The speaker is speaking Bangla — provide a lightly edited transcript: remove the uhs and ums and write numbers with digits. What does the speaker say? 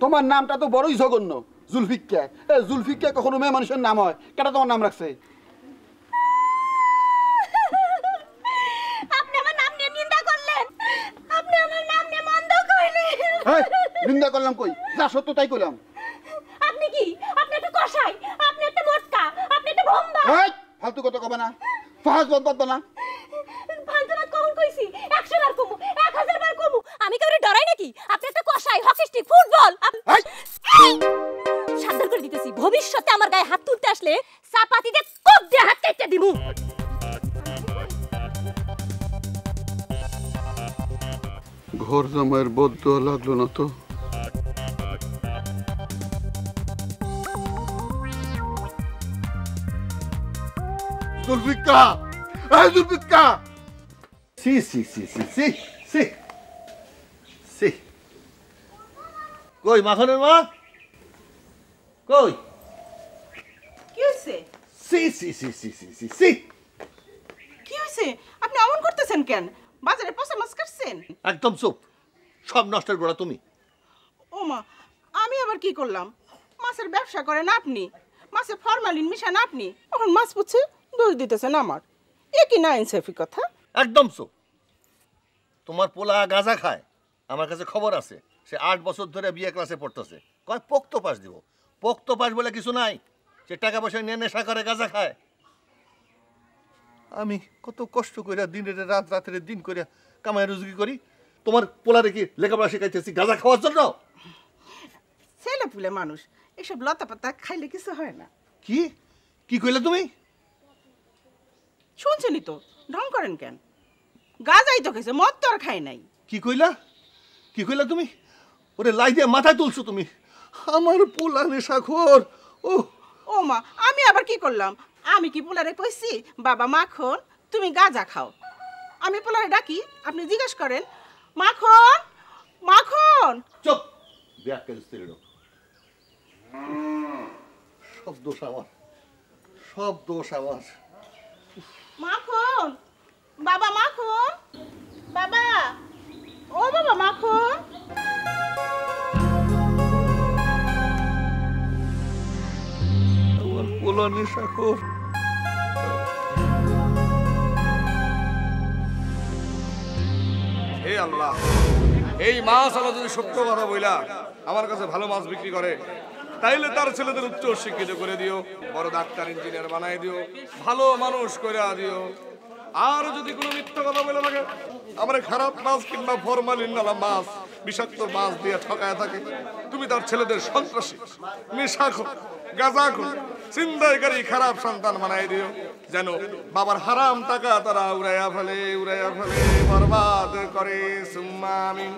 তোমার নামটা তো বড়ই জঘন্য, জুলফিক্কা। জুলফিক্কা কখনো মেয়ে মানুষের নাম হয়? কেটা তোমার নাম রাখছে? আপনি আমার নাম নিয়ে নিন্দা করলেন, আপনি আমার নাম নিয়ে মন্দ কইলেন। নিন্দা করলাম কই? যা সত্য তাই কইলাম। আপনি কি? আপনি একটা কসাই, আপনি একটা মোটকা, আপনি একটা ভম্বা। ফালতু কথা কবে না, ফাহাজ বদবাদ না। ফালতু না কখন কইছি? 100 বার কমু, 1000 বার কমু। আমি কাউরে ডরাই নাকি? আপনি একটা কসাই, হকি স্টিক, ফুটবল। সাবধান করে দিতেছি, ভবিষ্যতে আমার গায়ে হাত তুলতে আসলে চাপাতি দিয়ে কোপ দিয়ে হাত কেটে দিমু। ঘর জামাইয়ের বদ্ধ লাগলো না তো? জুলফিক্কা, জুলফিক্কা! সি সি সি সি সি সি সি। কই মাখনের মা? কই? কি হইছে? সি সি সি সি সি সি সি। কি হইছে? আপনি অমন করতেছেন কেন? বাজারে পচা মাছ কাটছেন? একদম চুপ, সব নষ্টের গোড়া তুমি। ও মা, আমি আবার কি করলাম? মাছের ব্যবসা করেন আপনি, মাছে ফরমালিন মিশান আপনি, এখন মাছ পুছে দোষ দিতেছেন আমার। এ কি না ইনসাফি কথা? একদম চুপ। তোমার পোলা গাঁজা খায়, আমার কাছে খবর আছে। সে 8 বছর ধরে বিয়ে ক্লাসে পড়তেছে। কয় পোক্ত পাস দিব। পোক্ত পাস বলে কিছু নাই। সে টাকা পয়সা নিয়ে নেশা করে, গাঁজা খায়। আমি কত কষ্ট করে দিনের রাত, রাতের দিন করে কামাই রুজি করি। তোমার পোলারে কি লেখাপড়া শেখাইতেছি গাঁজা খাওয়ার জন্য? ছেলে পুলে মানুষ, এসব লতা পাতা খাইলে কিছু হয় না। কি কি কইলে তুমি? শুনছেনই তো, ঢং করেন কেন? গাজাই তো খেয়েছে, মদ তো আর খাই নাই। কি কইলা? কি কইলা তুমি? ওরে লাই দিয়ে মাথায় তুলছো তুমি। আমার পোলা নেশাখোর। ও ও মা, আমি আবার কি করলাম? আমি কি পোলারে কইছি বাবা মাখন তুমি গাঁজা খাও? আমি পোলারে ডাকি, আপনি জিজ্ঞেস করেন মাখন মাখন। চুপ! ব্যাকেল স্ত্রী লোক। সব দোষ আমার, সব দোষ আমার। মাখন, বাবা মাখন, বাবা, ও বাবা মাখন। আমার পোলা নেশাখোর। হে আল্লাহ, এই মাছ আলা যদি সত্য কথা বইলা আমার কাছে ভালো মাছ বিক্রি করে, তাইলে তার ছেলেদের উচ্চ শিক্ষিত করে দিও, বড় ডাক্তার ইঞ্জিনিয়ার বানাই দিও, ভালো মানুষ করে দিও। আর যদি কোনো মিথ্যা কথা বলে থাকে, আমার খারাপ মাছ কিংবা ফরমালিন নালা মাছ, বিষাক্ত মাছ দিয়ে ঠকায় থাকে, তুমি তার ছেলেদের সন্ত্রাসী, নেশাখোর, গাঁজাখোর, ছিনতাইকারী খারাপ সন্তান বানাই দিও, যেন বাবার হারাম টাকা তারা উড়াইয়া ফেলে বরবাদ করে। সুম্মা আমিন।